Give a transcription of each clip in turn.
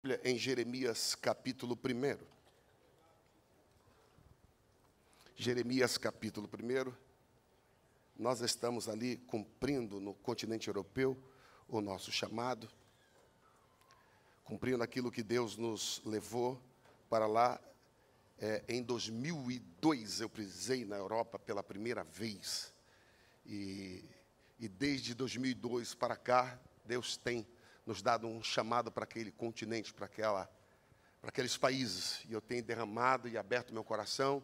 Bíblia em Jeremias capítulo 1. Jeremias capítulo 1. Nós estamos ali cumprindo no continente europeu o nosso chamado, cumprindo aquilo que Deus nos levou para lá. Em 2002 eu pisei na Europa pela primeira vez. E desde 2002 para cá, Deus tem nos dado um chamado para aquele continente, para aqueles países. E eu tenho derramado e aberto meu coração,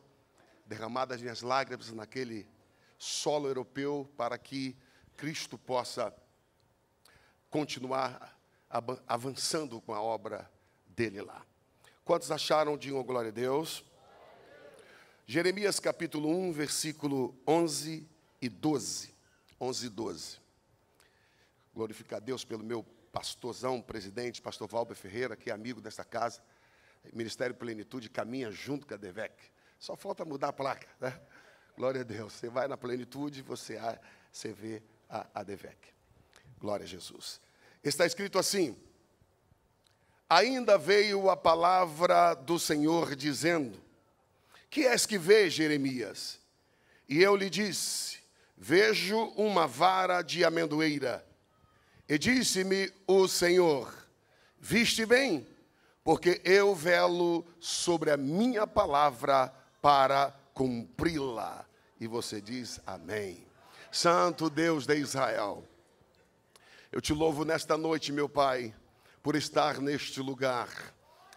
derramado as minhas lágrimas naquele solo europeu, para que Cristo possa continuar avançando com a obra dele lá. Quantos acharam? Digam glória a Deus. Jeremias capítulo 1, versículo 11 e 12. 11 e 12. Glorificar a Deus pelo meu pastorzão, presidente, pastor Valber Ferreira, que é amigo dessa casa. Ministério Plenitude caminha junto com a DEVEC. Só falta mudar a placa, né? Glória a Deus. Você vai na Plenitude, você vê a DEVEC. Glória a Jesus. Está escrito assim: ainda veio a palavra do Senhor dizendo: que és que vês, Jeremias? E eu lhe disse: vejo uma vara de amendoeira. E disse-me o Senhor: viste bem, porque eu velo sobre a minha palavra para cumpri-la. E você diz amém. Santo Deus de Israel, eu te louvo nesta noite, meu Pai, por estar neste lugar,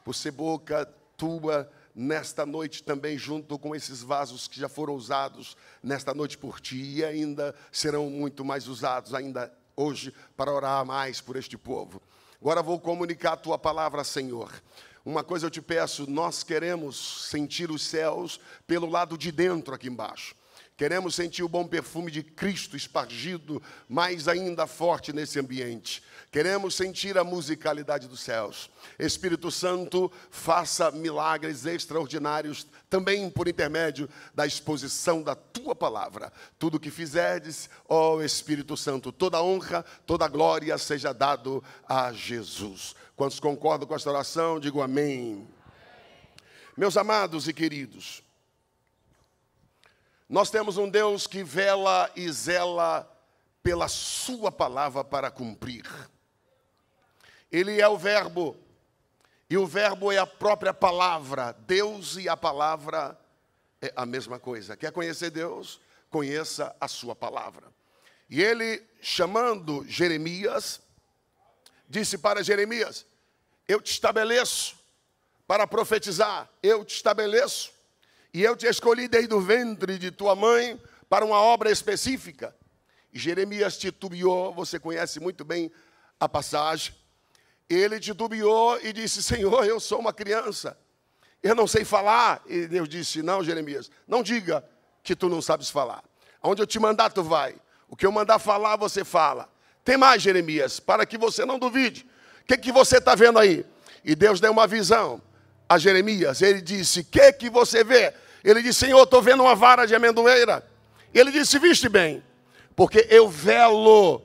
por ser boca tua nesta noite também, junto com esses vasos que já foram usados nesta noite por ti, e ainda serão muito mais usados ainda hoje para orar mais por este povo. Agora vou comunicar a tua palavra, Senhor. Uma coisa eu te peço: nós queremos sentir os céus pelo lado de dentro aqui embaixo. Queremos sentir o bom perfume de Cristo espargido mais ainda forte nesse ambiente. Queremos sentir a musicalidade dos céus. Espírito Santo, faça milagres extraordinários também por intermédio da exposição da tua palavra. Tudo o que fizerdes, ó Espírito Santo, toda honra, toda glória seja dado a Jesus. Quantos concordam com esta oração, digo amém. Meus amados e queridos, nós temos um Deus que vela e zela pela sua palavra para cumprir. Ele é o verbo, e o verbo é a própria palavra. Deus e a palavra é a mesma coisa. Quer conhecer Deus? Conheça a sua palavra. E ele, chamando Jeremias, disse para Jeremias: eu te estabeleço para profetizar, eu te estabeleço, e eu te escolhi desde o ventre de tua mãe para uma obra específica. E Jeremias titubeou, você conhece muito bem a passagem. Ele titubeou e disse: Senhor, eu sou uma criança, eu não sei falar. E Deus disse: não, Jeremias, não diga que tu não sabes falar. Onde eu te mandar, tu vai. O que eu mandar falar, você fala. Tem mais, Jeremias, para que você não duvide. O que você está vendo aí? E Deus deu uma visão a Jeremias. Ele disse: que você vê? Ele disse: Senhor, estou vendo uma vara de amendoeira. Ele disse: viste bem, porque eu velo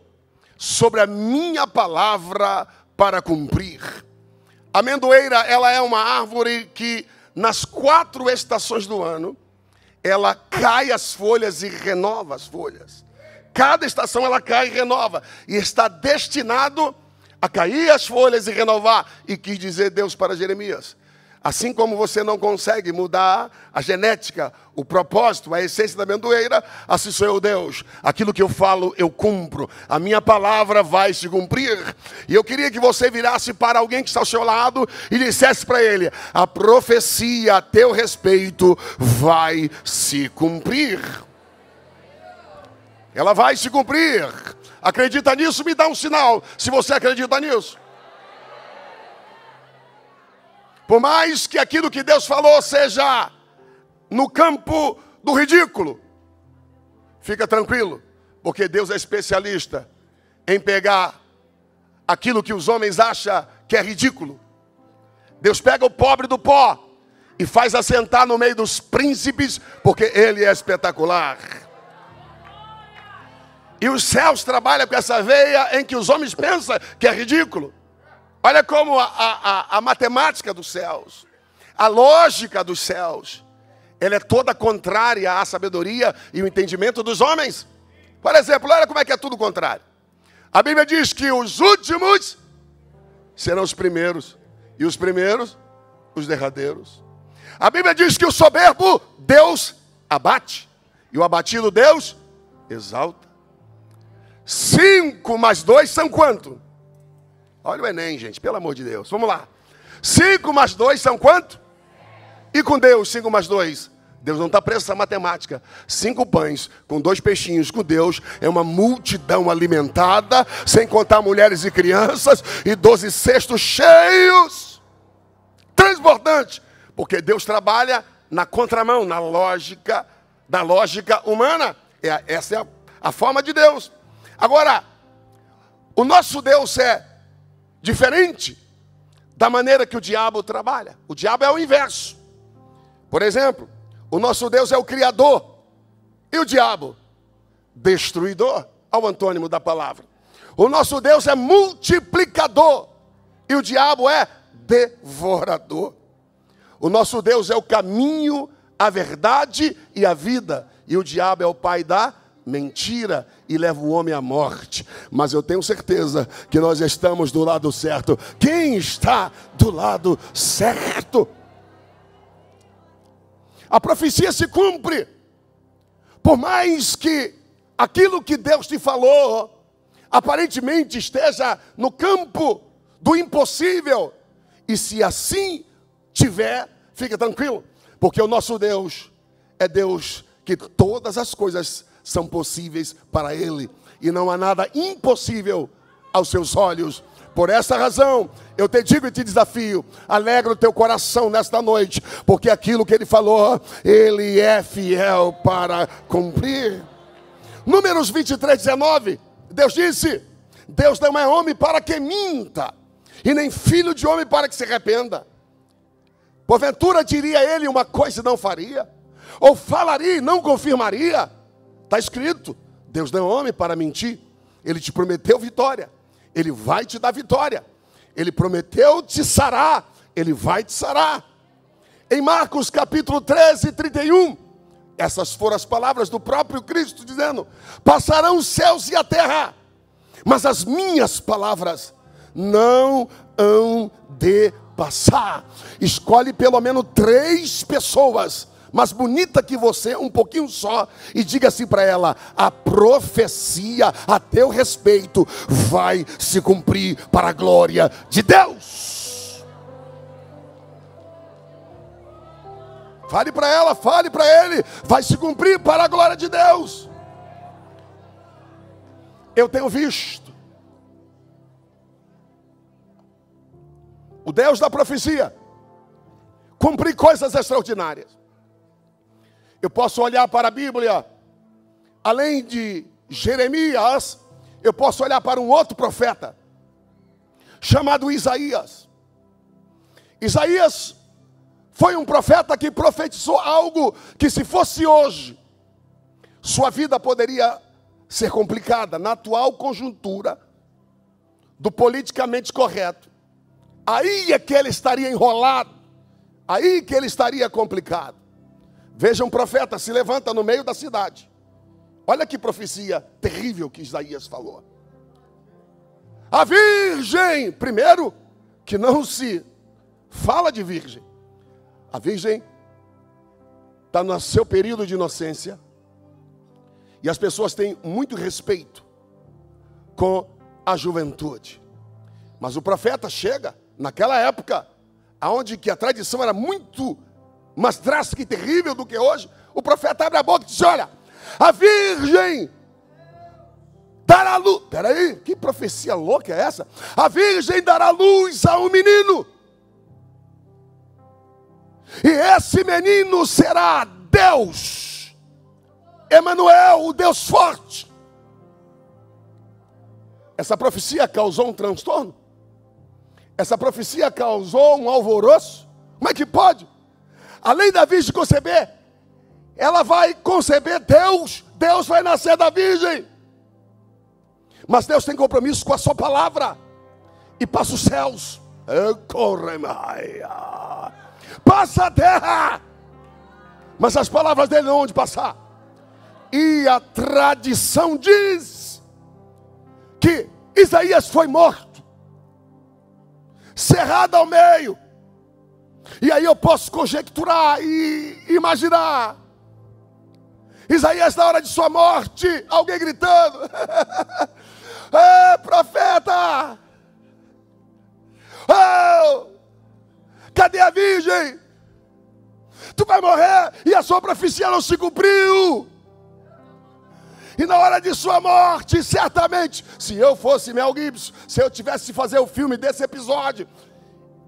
sobre a minha palavra para cumprir. A amendoeira, ela é uma árvore que nas 4 estações do ano, ela cai as folhas e renova as folhas. Cada estação ela cai e renova. E está destinado a cair as folhas e renovar. E quis dizer Deus para Jeremias: assim como você não consegue mudar a genética, o propósito, a essência da amendoeira, assim sou eu, Deus. Aquilo que eu falo, eu cumpro. A minha palavra vai se cumprir. E eu queria que você virasse para alguém que está ao seu lado e dissesse para ele: a profecia a teu respeito vai se cumprir. Ela vai se cumprir. Acredita nisso? Me dá um sinal se você acredita nisso. Por mais que aquilo que Deus falou seja no campo do ridículo, fica tranquilo, porque Deus é especialista em pegar aquilo que os homens acham que é ridículo. Deus pega o pobre do pó e faz assentar no meio dos príncipes, porque Ele é espetacular. E os céus trabalham com essa veia em que os homens pensam que é ridículo. Olha como a matemática dos céus, a lógica dos céus, ela é toda contrária à sabedoria e o entendimento dos homens. Por exemplo, olha como é que é tudo contrário. A Bíblia diz que os últimos serão os primeiros, e os primeiros, os derradeiros. A Bíblia diz que o soberbo Deus abate, e o abatido Deus exalta. 5 mais 2 são quanto? Olha o Enem, gente, pelo amor de Deus. Vamos lá. 5 mais 2 são quanto? E com Deus, 5 mais 2? Deus não está preso nessa matemática. 5 pães com 2 peixinhos com Deus é uma multidão alimentada, sem contar mulheres e crianças, e 12 cestos cheios. Transbordante. Porque Deus trabalha na contramão, na lógica, da lógica humana. Essa é a forma de Deus. Agora, o nosso Deus é diferente da maneira que o diabo trabalha. O diabo é o inverso. Por exemplo, o nosso Deus é o criador. E o diabo? Destruidor. Ao antônimo da palavra. O nosso Deus é multiplicador. E o diabo é devorador. O nosso Deus é o caminho, a verdade e a vida. E o diabo é o pai da mentira e leva o homem à morte. Mas eu tenho certeza que nós estamos do lado certo. Quem está do lado certo? A profecia se cumpre. Por mais que aquilo que Deus te falou aparentemente esteja no campo do impossível. E se assim tiver, fica tranquilo, porque o nosso Deus é Deus que todas as coisas são possíveis para Ele, e não há nada impossível aos seus olhos. Por essa razão, eu te digo e te desafio, alegra o teu coração nesta noite, porque aquilo que Ele falou, Ele é fiel para cumprir. Números 23, 19, Deus disse, Deus não é homem para que minta, e nem filho de homem para que se arrependa. Porventura diria ele uma coisa e não faria? Ou falaria e não confirmaria? Está escrito, Deus não é homem para mentir. Ele te prometeu vitória, Ele vai te dar vitória. Ele prometeu te sarar, Ele vai te sarar. Em Marcos capítulo 13, 31, essas foram as palavras do próprio Cristo, dizendo, passarão os céus e a terra, mas as minhas palavras não hão de passar. Escolhe pelo menos 3 pessoas mais bonita que você, um pouquinho só, e diga assim para ela, a profecia a teu respeito vai se cumprir para a glória de Deus. Fale para ela, fale para ele, vai se cumprir para a glória de Deus. Eu tenho visto o Deus da profecia cumprir coisas extraordinárias. Eu posso olhar para a Bíblia, além de Jeremias, eu posso olhar para um outro profeta, chamado Isaías. Isaías foi um profeta que profetizou algo que, se fosse hoje, sua vida poderia ser complicada na atual conjuntura do politicamente correto. Aí é que ele estaria enrolado, aí que ele estaria complicado. Veja, um profeta se levanta no meio da cidade. Olha que profecia terrível que Isaías falou. A virgem, primeiro, que não se fala de virgem. A virgem está no seu período de inocência. E as pessoas têm muito respeito com a juventude. Mas o profeta chega naquela época, onde que a tradição era muito mais drástica e terrível do que hoje. O profeta abre a boca e diz, olha, a virgem dará luz. Peraí, que profecia louca é essa? A virgem dará luz a um menino. E esse menino será Deus, Emanuel, o Deus forte. Essa profecia causou um transtorno? Essa profecia causou um alvoroço? Como é que pode? Além da virgem conceber, ela vai conceber Deus. Deus vai nascer da virgem. Mas Deus tem compromisso com a sua palavra. e passa os céus, passa a terra, mas as palavras dele não hão de passar. E a tradição diz que Isaías foi morto, cerrado ao meio. E aí eu posso conjecturar e imaginar Isaías na hora de sua morte, alguém gritando: profeta, cadê a virgem? Tu vai morrer e a sua profecia não se cumpriu. E na hora de sua morte, certamente, se eu fosse Mel Gibson, se eu tivesse que fazer o filme desse episódio,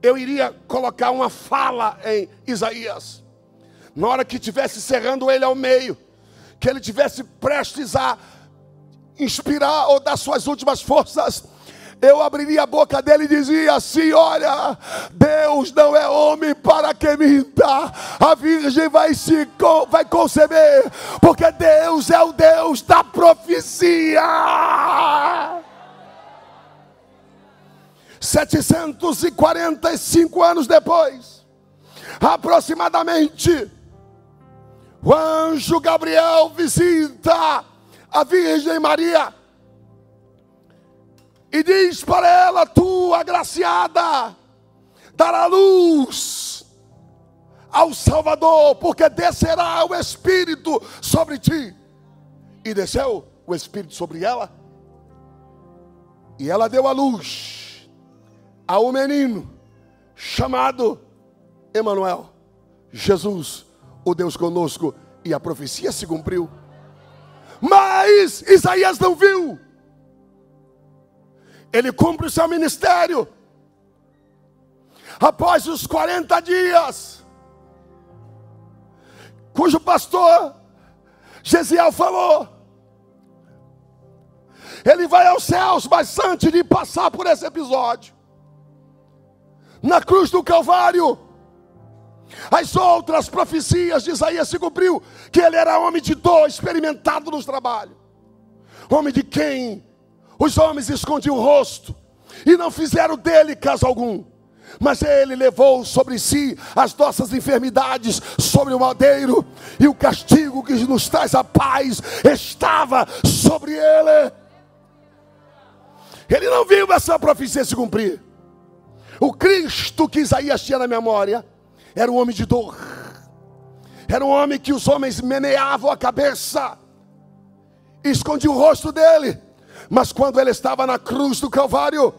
eu iria colocar uma fala em Isaías. Na hora que estivesse cerrando ele ao meio, que ele tivesse prestes a inspirar ou dar suas últimas forças, eu abriria a boca dele e dizia assim: olha, Deus não é homem para que minta, a virgem vai conceber, porque Deus é o Deus da profecia. 745 anos depois, aproximadamente, o anjo Gabriel visita a Virgem Maria e diz para ela: tu, agraciada, dará luz ao Salvador, porque descerá o Espírito sobre ti. E desceu o Espírito sobre ela, e ela deu a luz a um menino chamado Emanuel, Jesus, o Deus conosco, e a profecia se cumpriu. Mas Isaías não viu. Ele cumpre o seu ministério após os 40 dias, cujo pastor Gesiel falou. Ele vai aos céus, mas antes de passar por esse episódio, na cruz do Calvário, as outras profecias de Isaías se cumpriu, que ele era homem de dor, experimentado nos trabalhos, homem de quem os homens escondiam o rosto e não fizeram dele caso algum, mas ele levou sobre si as nossas enfermidades sobre o madeiro, e o castigo que nos traz a paz estava sobre ele. Ele não viu essa profecia se cumprir. O Cristo que Isaías tinha na memória era um homem de dor, era um homem que os homens meneavam a cabeça, escondiam o rosto dele. Mas quando ele estava na cruz do Calvário,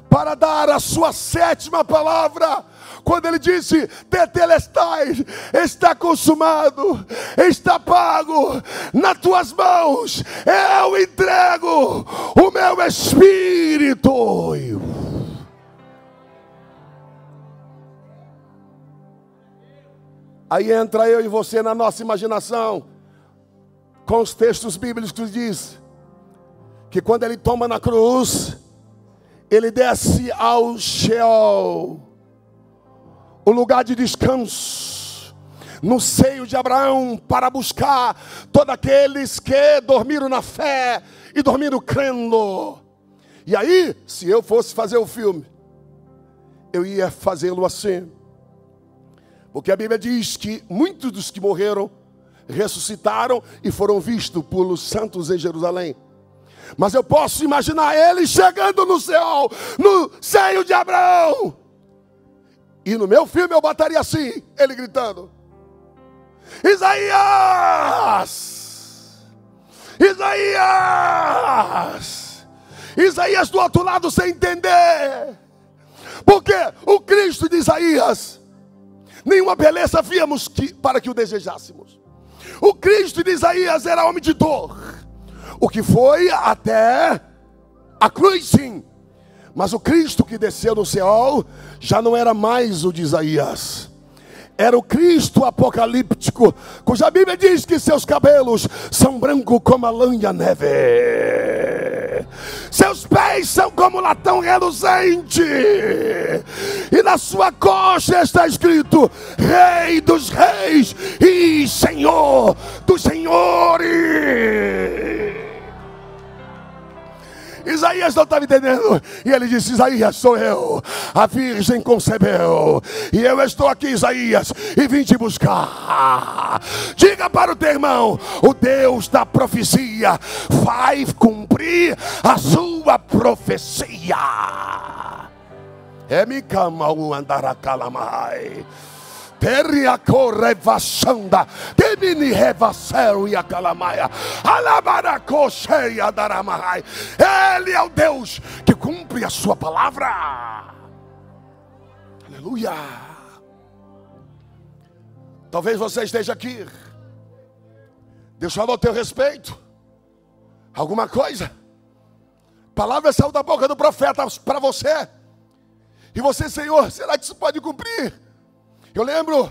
para dar a sua 7ª palavra, quando ele disse: tetelestai, está consumado, está pago, nas tuas mãos eu entrego o meu espírito. Aí entra eu e você na nossa imaginação, com os textos bíblicos que diz que quando ele toma na cruz, ele desce ao Sheol, o lugar de descanso, no seio de Abraão, para buscar todos aqueles que dormiram na fé e dormiram crendo. E aí, se eu fosse fazer o filme, eu ia fazê-lo assim, porque a Bíblia diz que muitos dos que morreram ressuscitaram e foram vistos pelos santos em Jerusalém. Mas eu posso imaginar ele chegando no céu, no seio de Abraão. E no meu filme eu botaria assim, ele gritando: Isaías! Isaías! Isaías do outro lado sem entender. Porque o Cristo de Isaías, nenhuma beleza víamos para que o desejássemos. O Cristo de Isaías era homem de dor, o que foi até a cruz, sim. Mas o Cristo que desceu do céu já não era mais o de Isaías. Era o Cristo apocalíptico, cuja Bíblia diz que seus cabelos são brancos como a lã e a neve, seus pés são como latão reluzente, e na sua coxa está escrito: Rei dos reis e Senhor dos senhores. Isaías não estava entendendo. E ele disse: Isaías, sou eu. A virgem concebeu. E eu estou aqui, Isaías, e vim te buscar. Diga para o teu irmão: o Deus da profecia vai cumprir a sua profecia. É me cama o andaracalamai. Teria correvaçanda, temini revacero e acalamaia, alabaracocheia daramai. Ele é o Deus que cumpre a sua palavra. Aleluia. Talvez você esteja aqui. Deus falou a teu respeito alguma coisa. Palavra saiu da boca do profeta para você. E você, Senhor, será que isso pode cumprir? Eu lembro,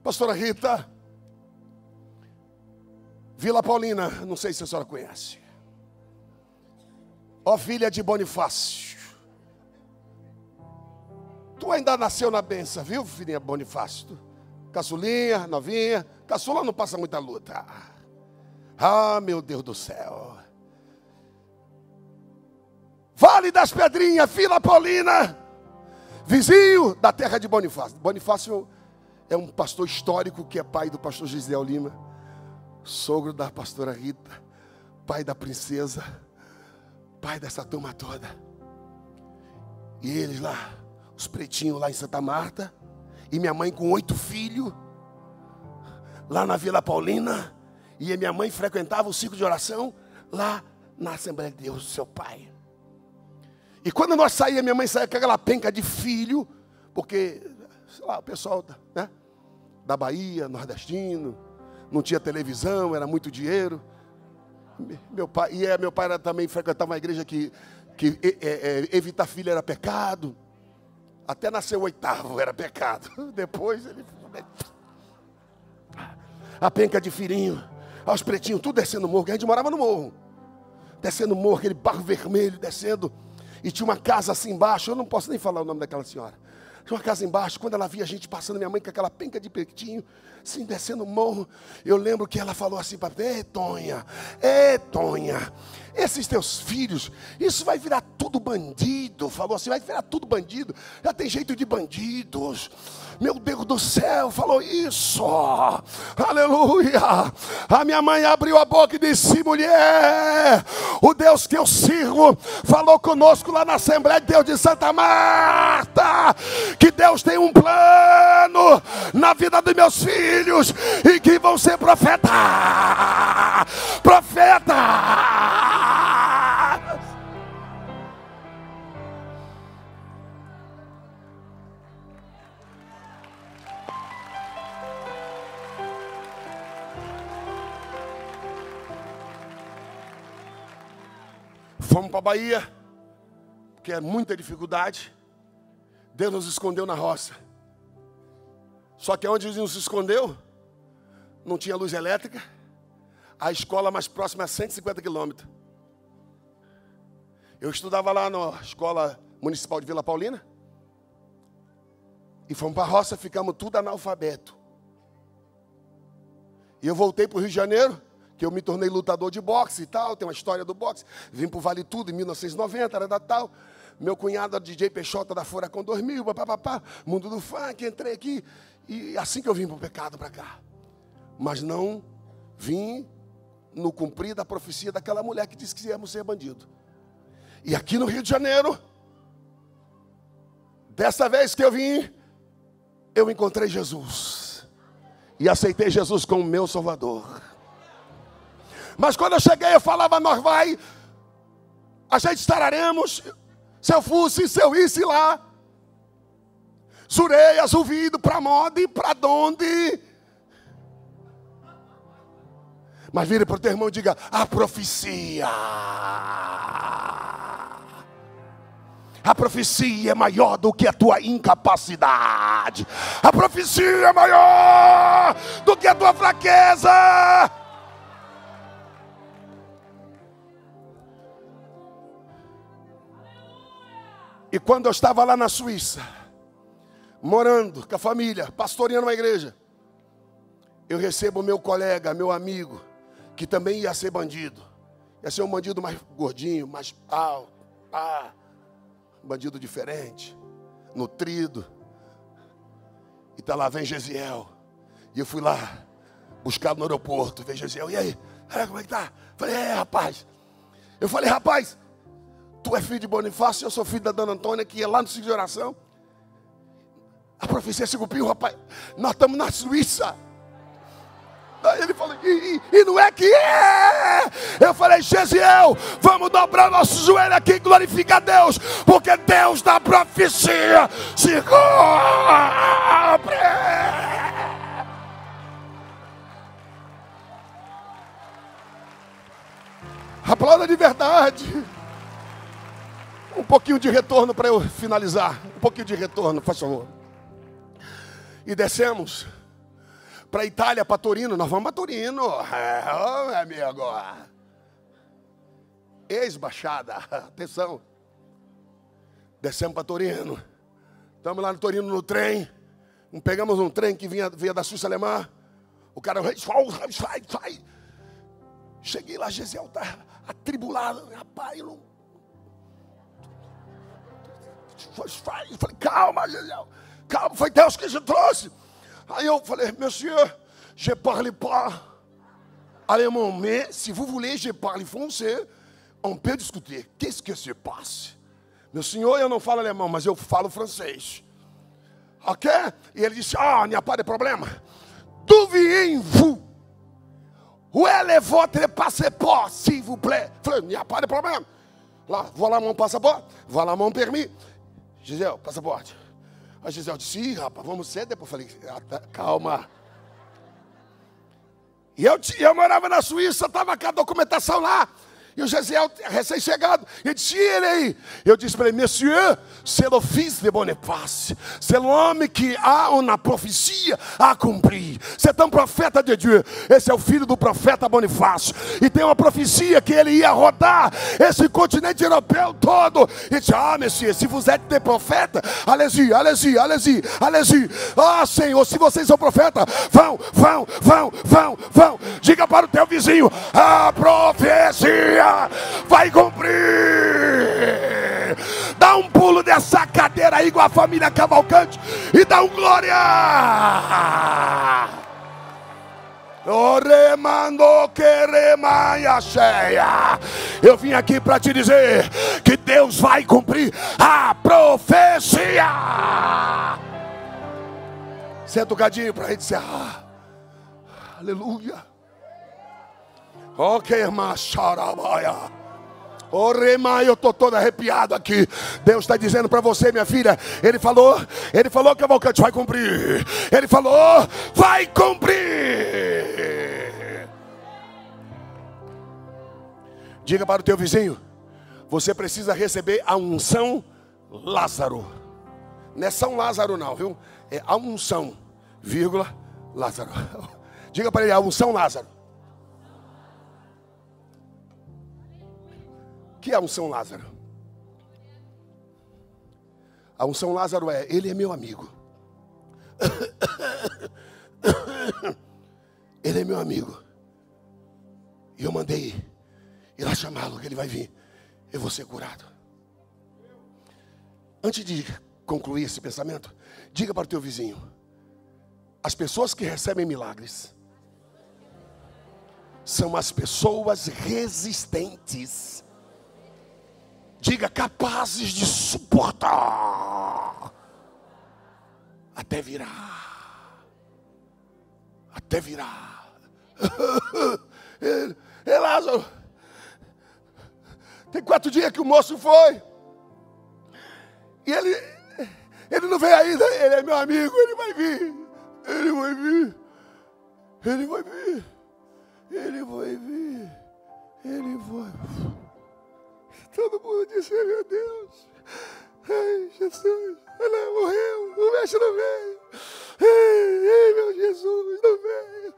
pastora Rita, Vila Paulina, não sei se a senhora conhece. Ó filha de Bonifácio. Tu ainda nasceu na benção, viu, filhinha Bonifácio? Caçulinha, novinha. Caçula não passa muita luta. Ah, meu Deus do céu. Vale das Pedrinhas, Vila Paulina. Vizinho da terra de Bonifácio. Bonifácio é um pastor histórico que é pai do pastor Gisel Lima, sogro da pastora Rita, pai da princesa, pai dessa turma toda. E eles lá, os pretinhos lá em Santa Marta, e minha mãe com 8 filhos, lá na Vila Paulina, e a minha mãe frequentava o ciclo de oração lá na Assembleia de Deus, seu pai. E quando nós saíamos, minha mãe saía com aquela penca de filho, porque, sei lá, o pessoal, né, da Bahia, nordestino, não tinha televisão, era muito dinheiro. Meu pai também frequentava uma igreja que evitar filho era pecado. Até nascer o 8º era pecado. Depois ele... A penca de filhinho, aos pretinhos, tudo descendo o morro, que a gente morava no morro. Descendo o morro, aquele barro vermelho, descendo... E tinha uma casa assim embaixo, eu não posso nem falar o nome daquela senhora. Tinha uma casa embaixo, quando ela via a gente passando, minha mãe com aquela penca de pretinho, assim, descendo o morro. Eu lembro que ela falou assim para mim: Ei, Tonha, esses teus filhos, isso vai virar tudo bandido. Falou assim: vai virar tudo bandido, já tem jeito de bandidos. Meu Deus do céu, falou isso. Aleluia. A minha mãe abriu a boca e disse: mulher, o Deus que eu sirvo falou conosco lá na Assembleia de Deus de Santa Marta, que Deus tem um plano na vida dos meus filhos e que vão ser profetas. Fomos para a Bahia, porque é muita dificuldade. Deus nos escondeu na roça. Só que onde nos escondeu, não tinha luz elétrica. A escola mais próxima é 150 quilômetros. Eu estudava lá na Escola Municipal de Vila Paulina. E fomos para a roça, ficamos tudo analfabeto. E eu voltei para o Rio de Janeiro, que eu me tornei lutador de boxe e tal, tem uma história do boxe. Vim para o Vale Tudo em 1990, era da tal. Meu cunhado era DJ Peixota da Furacão 2000, papapá, mundo do funk, entrei aqui. E assim que eu vim para o pecado para cá. Mas não vim no cumprir da profecia daquela mulher que disse que íamos ser bandido. E aqui no Rio de Janeiro, dessa vez que eu vim, eu encontrei Jesus. E aceitei Jesus como meu Salvador. Mas quando eu cheguei, eu falava: nós vai, a gente estararemos. Se eu fosse, se eu isse lá, Zureias, ouvido, para moda e para onde? Mas vire para o teu irmão e diga: a profecia. A profecia é maior do que a tua incapacidade. A profecia é maior do que a tua fraqueza. E quando eu estava lá na Suíça, morando com a família, pastoreando uma igreja, eu recebo meu colega, meu amigo, que também ia ser bandido. Ia ser um bandido mais gordinho, mais tal. bandido diferente, nutrido. E tá lá, vem Gesiel. E eu fui lá, buscar no aeroporto, vem Gesiel. E aí, como é que tá? Falei, rapaz. Eu falei, rapaz, tu é filho de Bonifácio, eu sou filho da dona Antônia, que ia lá no ciclo de oração. A profecia se cumpriu, rapaz. Nós estamos na Suíça. Aí ele falou, e não é que é? Eu falei, Gesiel, vamos dobrar nosso joelho aqui e glorificar a Deus, porque Deus da profecia se cumpre. Aplauda de verdade. Um pouquinho de retorno para eu finalizar. Um pouquinho de retorno, por favor. E descemos para a Itália, para Torino. Nós vamos para Torino. Meu amigo. Ex-baixada. Atenção. Descemos para Torino. Estamos lá no Torino no trem. Pegamos um trem que vinha da Suíça Alemã. O cara... Cheguei lá, Gesiel está atribulado. Rapaz, eu não... Eu falei, calma, Gesiel. Calma, foi Deus que te trouxe. Aí eu falei, monsieur, je parle pas allemand, mais si vous voulez, je parle français, on peut discuter. Qu'est-ce que se passe? Meu senhor, eu não falo alemão, mas eu falo francês. Ok? E ele disse, il n'y a pas de problème. D'où venez-vous? Où est votre passeport, s'il vous plaît? Eu falei, il n'y a pas de problème. Lá, voilà mon passeport, voilà mon permis. Gesiel, passaporte. A Gesiel disse, rapaz, vamos cedo. Depois eu falei, calma. E eu morava na Suíça, estava com a documentação lá. E o Gesiel, recém-chegado, ele disse, ele aí. Eu disse para ele, monsieur, c'est le fils de Boniface. C'est l'homme qui a uma profecia a cumprir. C'est un profeta de Dieu. Esse é o filho do profeta Bonifácio. E tem uma profecia que ele ia rodar esse continente europeu todo. E disse, monsieur, se vous êtes des profetas, allez-y, allez-y, allez-y, allez-y. Senhor, se vocês são profetas, vão. Diga para o teu vizinho, a profecia vai cumprir. Dá um pulo dessa cadeira aí igual a família Cavalcante e dá um glória. Eu vim aqui para te dizer que Deus vai cumprir a profecia. Senta um cadinho para a gente encerrar. Aleluia. Ok, irmã, charabaia. Eu estou todo arrepiado aqui. Deus está dizendo para você, minha filha. Ele falou, Cavalcante, vai cumprir. Ele falou, vai cumprir. Diga para o teu vizinho, você precisa receber a unção Lázaro. Não é São Lázaro não, viu? É a unção, vírgula, Lázaro. Diga para ele, a unção Lázaro. O que é a unção Lázaro? A unção Lázaro é, ele é meu amigo. Ele é meu amigo. E eu mandei ir lá chamá-lo, que ele vai vir. Eu vou ser curado. Antes de concluir esse pensamento, diga para o teu vizinho, as pessoas que recebem milagres são as pessoas resistentes. Diga, capazes de suportar até virar. Até virar. Lázaro, tem 4 dias que o moço foi. E ele não veio ainda. Ele é meu amigo, ele vai vir. Ele vai vir. Ele vai vir. Ele vai vir. Ele vai vir. Todo mundo disse, meu Deus, ai, Jesus, ela morreu, o mestre não veio, ai, meu Jesus, não veio.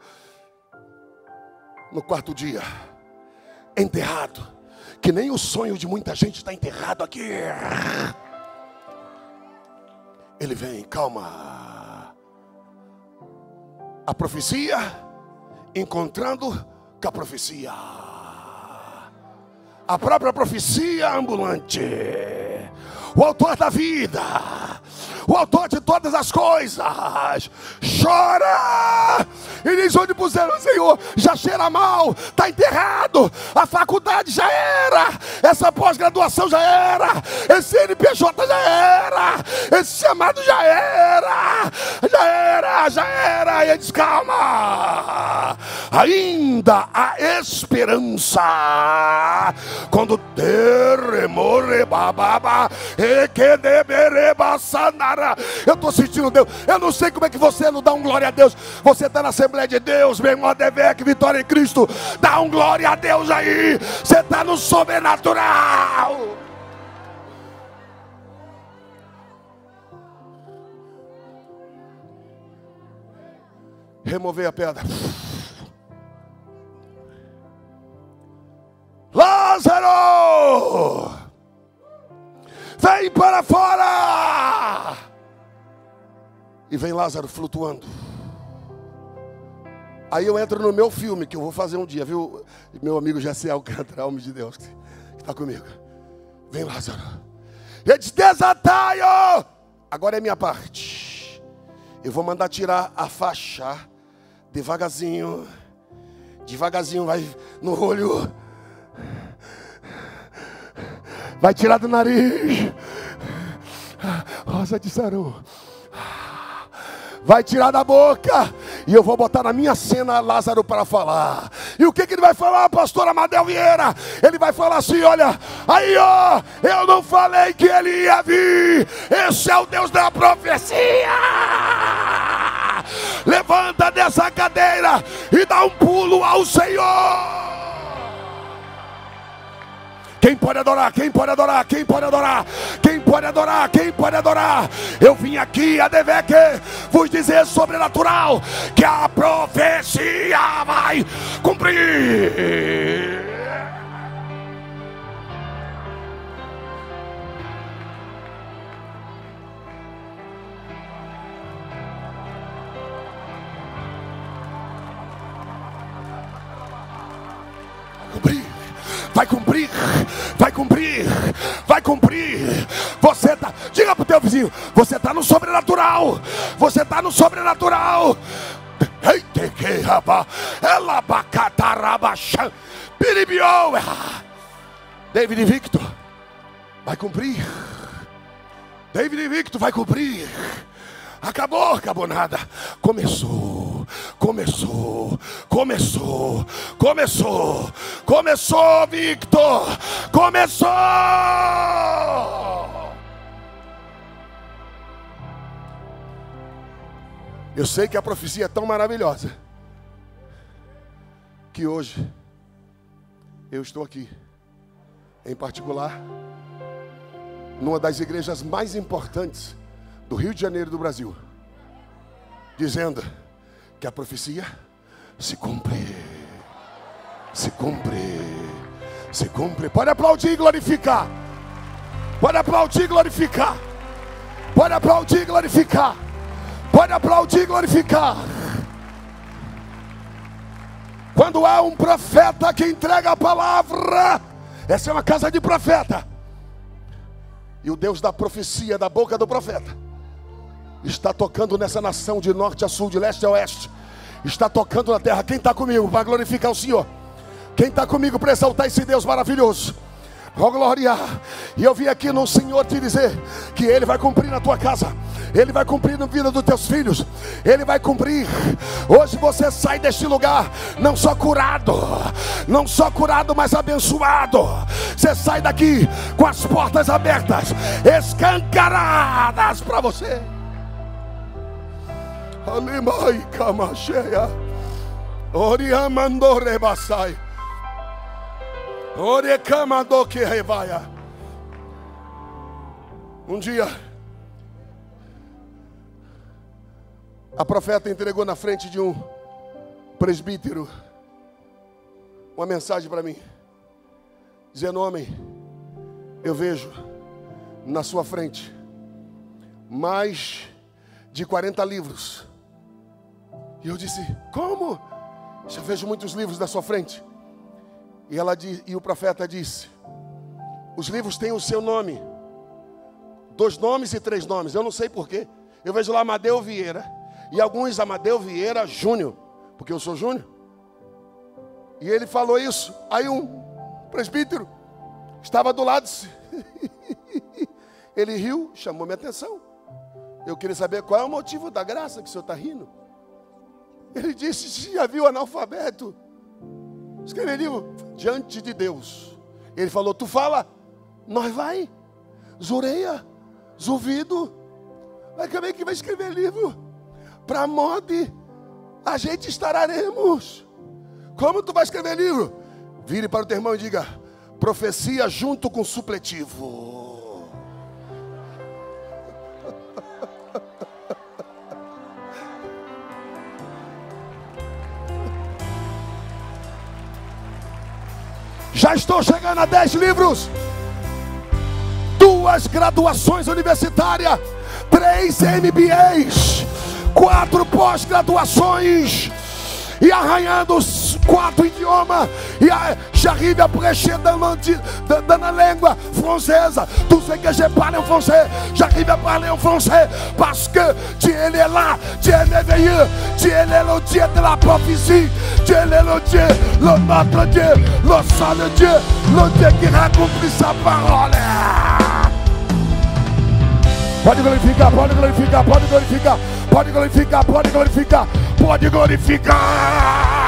No 4º dia, enterrado, que nem o sonho de muita gente está enterrado aqui. Ele vem, calma. A profecia, encontrando com a profecia. a própria profecia ambulante, o autor da vida, o autor de todas as coisas, chora e diz: onde puseram, Senhor? Já cheira mal, está enterrado, a faculdade já era, essa pós-graduação já era, esse CNPJ já era, esse chamado já era. E ele diz: calma, ainda há esperança. Quando eu estou sentindo Deus. Eu não sei como é que você não dá um glória a Deus. Você está na Assembleia de Deus, meu irmão, Devec, Vitória em Cristo. Dá um glória a Deus aí. Você está no sobrenatural. Remover a pedra. Lázaro, vem para fora. E vem Lázaro flutuando. Aí eu entro no meu filme, que eu vou fazer um dia, viu? Meu amigo Jessé Alcântara, homem de Deus, que está comigo. Vem Lázaro. Ele diz: desatai-o. Agora é minha parte. Eu vou mandar tirar a faixa. Devagarzinho. Devagarzinho, vai no olho. Vai tirar do nariz. Rosa de Saru. Vai tirar da boca. E eu vou botar na minha cena Lázaro para falar. E o que ele vai falar, pastor Amadeu Vieira? Ele vai falar assim: olha, aí ó, eu não falei que ele ia vir. Esse é o Deus da profecia. Levanta dessa cadeira e dá um pulo ao Senhor. Quem pode adorar? Quem pode adorar? Quem pode adorar? Quem pode adorar? Quem pode adorar? Eu vim aqui a Devec vos dizer sobrenatural que a profecia vai cumprir. Vai cumprir, vai cumprir, vai cumprir. Você tá, diga pro teu vizinho: você tá no sobrenatural, você tá no sobrenatural. David Victor vai cumprir. David Victor vai cumprir. Acabou nada. Começou, Victor. Começou. Eu sei que a profecia é tão maravilhosa que hoje eu estou aqui, em particular, numa das igrejas mais importantes do Rio de Janeiro do Brasil, dizendo que a profecia se cumpre. Se cumpre. Se cumpre. Pode aplaudir e glorificar. Pode aplaudir e glorificar. Pode aplaudir e glorificar. Pode aplaudir e glorificar. Quando há um profeta que entrega a palavra, essa é uma casa de profeta. E o Deus da profecia, da boca do profeta, está tocando nessa nação de norte a sul, de leste a oeste. Está tocando na terra. Quem está comigo para glorificar o Senhor? Quem está comigo para exaltar esse Deus maravilhoso? Oh glória. E eu vim aqui no Senhor te dizer que Ele vai cumprir na tua casa. Ele vai cumprir na vida dos teus filhos. Ele vai cumprir. Hoje você sai deste lugar não só curado, mas abençoado. Você sai daqui com as portas abertas, escancaradas para você. Alimai Kamacheia Oriamando Rebasai Orecamando que revaia. Um dia a profeta entregou na frente de um presbítero uma mensagem para mim, dizendo: homem, eu vejo na sua frente mais de 40 livros. E eu disse: como? Já vejo muitos livros na sua frente. E o profeta disse: os livros têm o seu nome, 2 nomes e 3 nomes. Eu não sei porquê. Eu vejo lá Amadeu Vieira, e alguns Amadeu Vieira Júnior, porque eu sou Júnior. E ele falou isso. Aí um presbítero estava do lado. Ele riu, chamou minha atenção. Eu queria saber qual é o motivo da graça que o senhor está rindo. Ele disse: já viu analfabeto escrever livro diante de Deus? Ele falou: tu fala, nós vai, Zureia, Zuvido, mas como é que vai escrever livro? Para mod, a gente estararemos. Como tu vai escrever livro? Vire para o teu irmão e diga: profecia junto com supletivo. Já estou chegando a 10 livros, 2 graduações universitárias, 3 MBAs, 4 pós-graduações, e arranhando os 4 idiomas, e j'arrive à prêcher dans la langue française. Tout ce que je parle en français, j'arrive à parler en français, parce que Dieu il est là, Dieu est merveilleux, Dieu est le Dieu de la prophétie, Dieu est le Dieu, le notre Dieu, le Saint de Dieu, le Dieu qui accomplit sa parole. Pode glorificar, pode glorificar, pode glorificar, pode glorificar, pode glorificar, pode glorificar.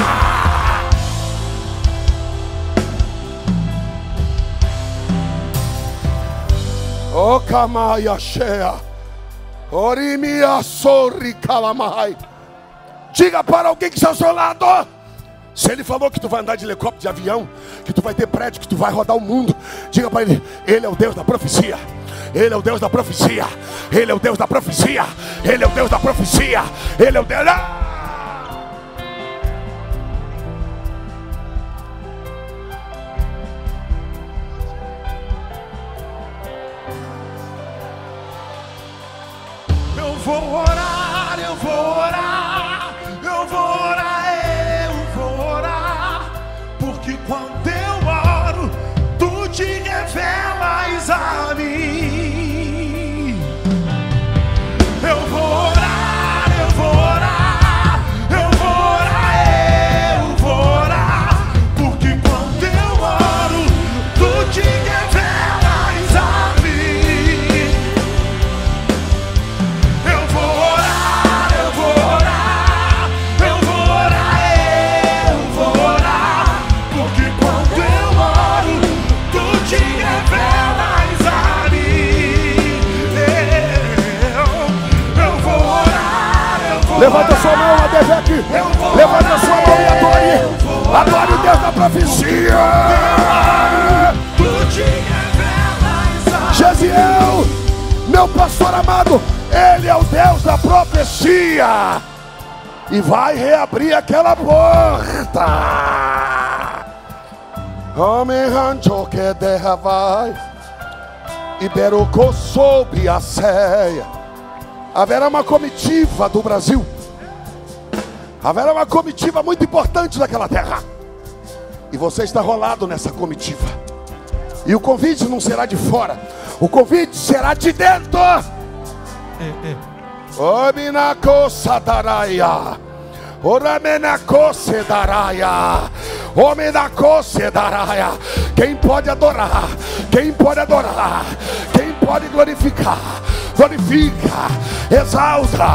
O Kamaia Shea, Orimia Sorri Kalamai. Diga para alguém que está ao seu lado: se ele falou que tu vai andar de helicóptero, de avião, que tu vai ter prédio, que tu vai rodar o mundo, diga para ele: ele é o Deus da profecia. Ele é o Deus da profecia. Ele é o Deus da profecia. Ele é o Deus da profecia. Ele é o Deus da... Eu vou orar, eu vou orar, eu vou orar, eu vou orar, porque quando eu oro, tu te revelas a mim. Eu vou orar, eu vou orar, eu vou orar, eu vou orar, porque quando eu oro, tu te revelas a mim. Eu vou orar, eu vou orar, eu vou orar, eu vou orar, porque quando eu oro, tu te revelas a mim. Eu vou orar, eu vou orar. Levanta sua mão, Adevec. Levanta sua mão e adore. Adore o Deus da profecia. Tu te revelas a mim. Gesiel, meu pastor amado, ele é o Deus da profecia. E vai reabrir aquela porta. Homem rancho que derra vai. Iberocô sobre a ceia. Haverá uma comitiva do Brasil. Haverá uma comitiva muito importante daquela terra. E você está rolado nessa comitiva. E o convite não será de fora. O convite será de dentro. Ominako sadaraia. Oramenako sedaraia. Ominako sedaraia. Quem pode adorar? Quem pode adorar? Quem pode glorificar? Glorifica, exalta,